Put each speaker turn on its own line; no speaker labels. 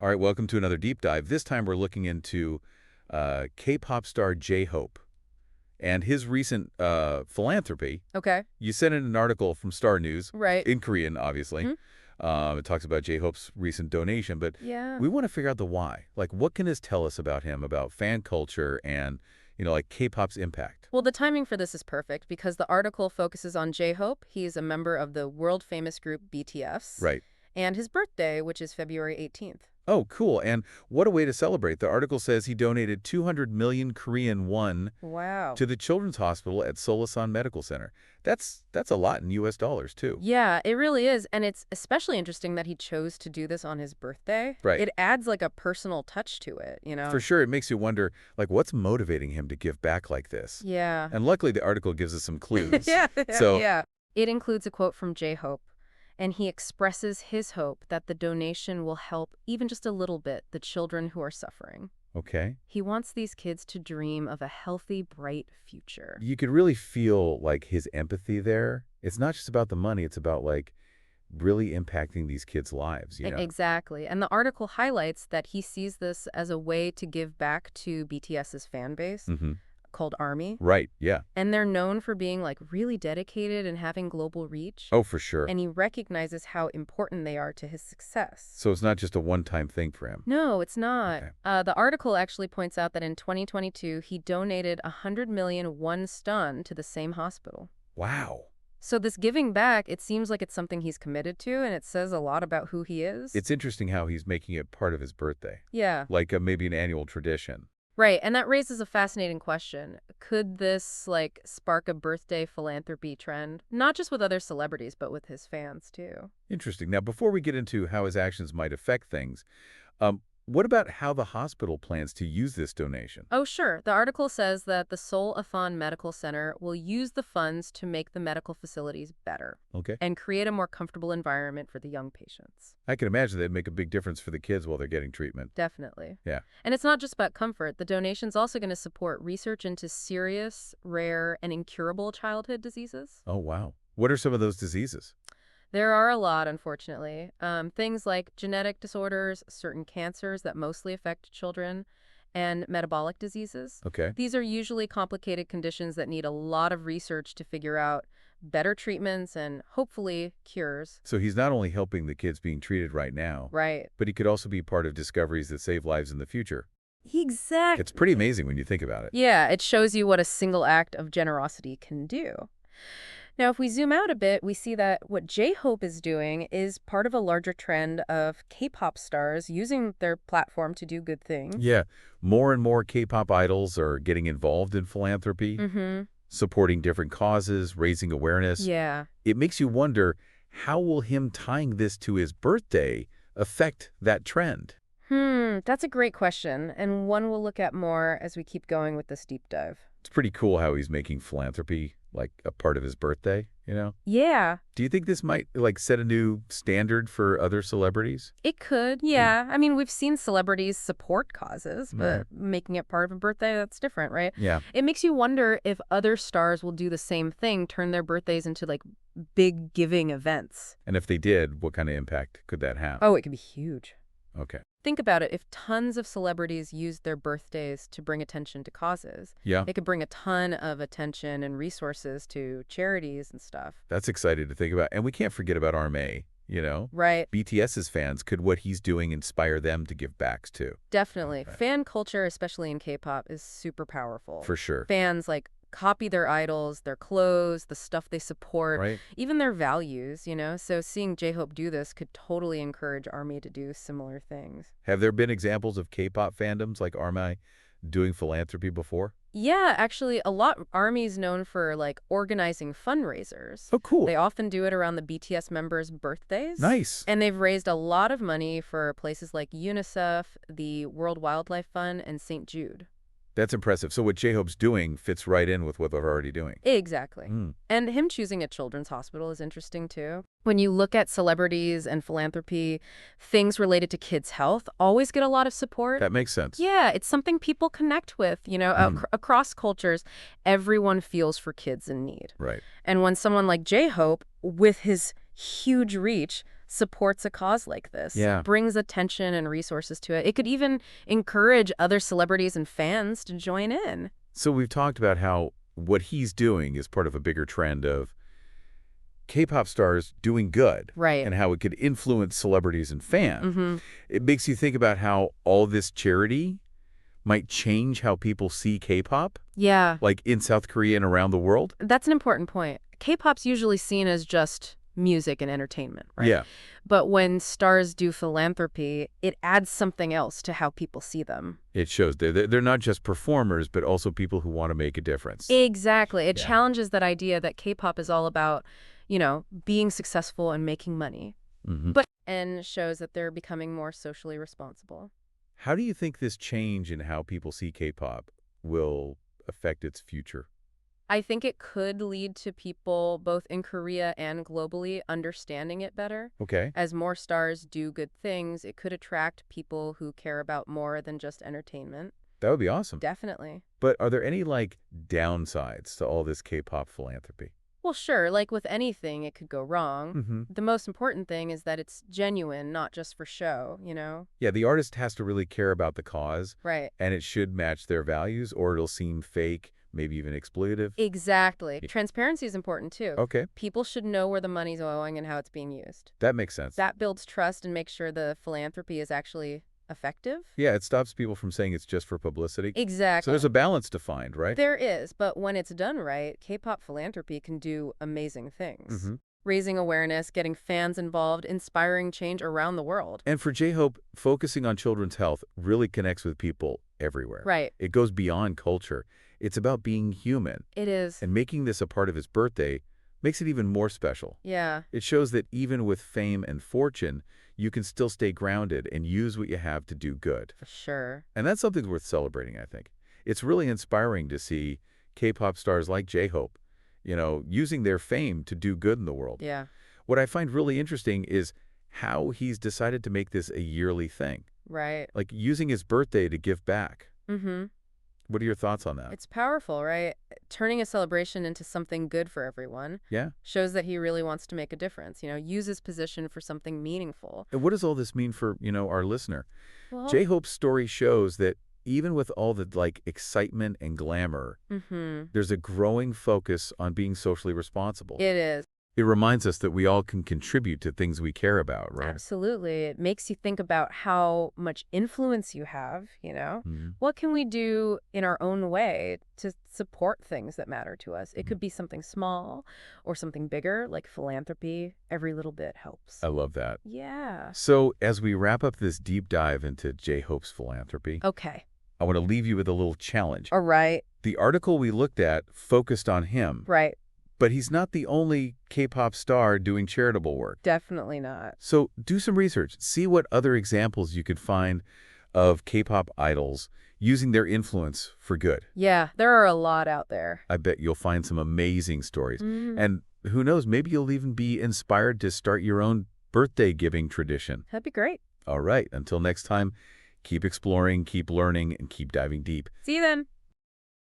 All right, welcome to another deep dive. This time we're looking into K-pop star J-Hope and his recent philanthropy.
Okay.
You sent in an article from Star News.
Right.
In Korean, obviously. It talks about J-Hope's recent donation, but we want to figure out the why. Like, what can this tell us about him, about fan culture and, like K-pop's impact?
Well, the timing for this is perfect because the article focuses on J-Hope. He's a member of the world-famous group BTS.
Right.
And his birthday, which is February 18th.
Oh, cool. And what a way to celebrate. The article says he donated 200 million Korean won to the Children's Hospital at Solasan Medical Center. That's a lot in U.S. dollars, too.
Yeah, it really is. And it's especially interesting that he chose to do this on his birthday.
Right.
It adds like a personal touch to it,
For sure. It makes you wonder, like, what's motivating him to give back like this?
Yeah.
And luckily, the article gives us some clues.
Yeah. It includes a quote from J-Hope. And he expresses his hope that the donation will help, even just a little bit, the children who are suffering.
Okay.
He wants these kids to dream of a healthy, bright future.
You could really feel, like, his empathy there. It's not just about the money. It's about, like, really impacting these kids' lives,
Exactly. And the article highlights that he sees this as a way to give back to BTS's fan base. Called ARMY.
Right, yeah.
And they're known for being like really dedicated and having global reach.
Oh, for sure.
And he recognizes how important they are to his success.
So it's not just a one-time thing for him.
No, it's not.
Okay.
The article actually points out that in 2022, he donated 100 million won stun to the same hospital.
Wow.
So this giving back, it seems like it's something he's committed to, and it says a lot about who he is.
It's interesting how he's making it part of his birthday.
Yeah.
Like maybe an annual tradition.
Right, and that raises a fascinating question. Could this, spark a birthday philanthropy trend? Not just with other celebrities, but with his fans, too.
Interesting. Now, before we get into how his actions might affect things, what about how the hospital plans to use this donation?
Oh, sure. The article says that the Solasan Medical Center will use the funds to make the medical facilities better.
Okay.
And create a more comfortable environment for the young patients.
I can imagine they'd make a big difference for the kids while they're getting treatment.
Definitely.
Yeah.
And it's not just about comfort. The donation's also going to support research into serious, rare, and incurable childhood diseases.
Oh, wow. What are some of those diseases?
There are a lot, unfortunately. Things like genetic disorders, certain cancers that mostly affect children, and metabolic diseases.
Okay.
These are usually complicated conditions that need a lot of research to figure out better treatments and, hopefully, cures.
So he's not only helping the kids being treated right now,
right,
but he could also be part of discoveries that save lives in the future.
Exactly.
It's pretty amazing when you think about it.
Yeah, it shows you what a single act of generosity can do. Now, if we zoom out a bit, we see that what J-Hope is doing is part of a larger trend of K-pop stars using their platform to do good things.
Yeah. More and more K-pop idols are getting involved in philanthropy, supporting different causes, raising awareness.
Yeah.
It makes you wonder, how will him tying this to his birthday affect that trend?
That's a great question, and one we'll look at more as we keep going with this deep dive.
It's pretty cool how he's making philanthropy like a part of his birthday,
Yeah.
Do you think this might set a new standard for other celebrities?
It could, yeah. I mean, we've seen celebrities support causes, but making it part of a birthday, that's different, right?
Yeah.
It makes you wonder if other stars will do the same thing, turn their birthdays into big giving events.
And if they did, what kind of impact could that have?
Oh, it could be huge.
Okay.
Think about it. If tons of celebrities used their birthdays to bring attention to causes, it could bring a ton of attention and resources to charities and stuff.
That's exciting to think about. And we can't forget about ARMY,
Right.
BTS's fans, could what he's doing inspire them to give back too?
Definitely.
Right.
Fan culture, especially in K-pop, is super powerful.
For sure.
Fans, copy their idols, their clothes, the stuff they support,
right,
even their values, So seeing J-Hope do this could totally encourage ARMY to do similar things.
Have there been examples of K-pop fandoms like ARMY doing philanthropy before?
Yeah, actually, a lot. ARMY's known for, organizing fundraisers.
Oh, cool.
They often do it around the BTS members' birthdays.
Nice.
And they've raised a lot of money for places like UNICEF, the World Wildlife Fund, and St. Jude.
That's impressive. So what J-Hope's doing fits right in with what they're already doing.
Exactly. And him choosing a children's hospital is interesting, too. When you look at celebrities and philanthropy, things related to kids' health always get a lot of support.
That makes sense.
Yeah, it's something people connect with, across cultures. Everyone feels for kids in need.
Right.
And when someone like J-Hope, with his huge reach, supports a cause like this,
Yeah.
brings attention and resources to it. It could even encourage other celebrities and fans to join in.
So we've talked about how what he's doing is part of a bigger trend of K-pop stars doing good.
Right.
And how it could influence celebrities and fans.
Mm-hmm.
It makes you think about how all this charity might change how people see K-pop,
Yeah.
like in South Korea and around the world.
That's an important point. K-pop's usually seen as just music and entertainment, right?
Yeah.
But when stars do philanthropy, it adds something else to how people see them.
It shows they're not just performers, but also people who want to make a difference.
Exactly. It
Yeah.
challenges that idea that K-pop is all about, being successful and making money.
Mm-hmm.
And shows that they're becoming more socially responsible.
How do you think this change in how people see K-pop will affect its future?
I think it could lead to people, both in Korea and globally, understanding it better.
Okay.
As more stars do good things, it could attract people who care about more than just entertainment.
That would be awesome.
Definitely.
But are there any, downsides to all this K-pop philanthropy?
Well, sure, like with anything, it could go wrong.
Mm-hmm.
The most important thing is that it's genuine, not just for show,
Yeah, the artist has to really care about the cause.
Right.
And it should match their values, or it'll seem fake, maybe even exploitative.
Exactly. Transparency is important, too.
Okay.
People should know where the money's going and how it's being used.
That makes sense.
That builds trust and makes sure the philanthropy is actually effective.
Yeah, it stops people from saying it's just for publicity.
Exactly.
So there's a balance to find, right?
There is, but when it's done right, K-pop philanthropy can do amazing things.
Mm-hmm.
Raising awareness, getting fans involved, inspiring change around the world.
And for J-Hope, focusing on children's health really connects with people everywhere.
Right.
It goes beyond culture. It's about being human.
It is.
And making this a part of his birthday makes it even more special.
Yeah.
It shows that even with fame and fortune, you can still stay grounded and use what you have to do good.
For sure.
And that's something worth celebrating, I think. It's really inspiring to see K-pop stars like J-Hope, using their fame to do good in the world.
Yeah.
What I find really interesting is how he's decided to make this a yearly thing.
Right.
Like using his birthday to give back.
Mm-hmm.
What are your thoughts on that?
It's powerful, right? Turning a celebration into something good for everyone.
Yeah.
Shows that he really wants to make a difference, use his position for something meaningful.
And what does all this mean for, our listener?
Well,
J-Hope's story shows that even with all the, excitement and glamour, there's a growing focus on being socially responsible.
It is.
It reminds us that we all can contribute to things we care about, right?
Absolutely. It makes you think about how much influence you have,
Mm-hmm.
What can we do in our own way to support things that matter to us? It could be something small or something bigger, like philanthropy. Every little bit helps.
I love that.
Yeah.
So as we wrap up this deep dive into J-Hope's philanthropy,
Okay.
I want to leave you with a little challenge.
All right.
The article we looked at focused on him.
Right.
But he's not the only K-pop star doing charitable work.
Definitely not.
So do some research. See what other examples you could find of K-pop idols using their influence for good.
Yeah, there are a lot out there.
I bet you'll find some amazing stories.
Mm-hmm.
And who knows, maybe you'll even be inspired to start your own birthday giving tradition.
That'd be great.
All right, until next time, keep exploring, keep learning, and keep diving deep.
See you then.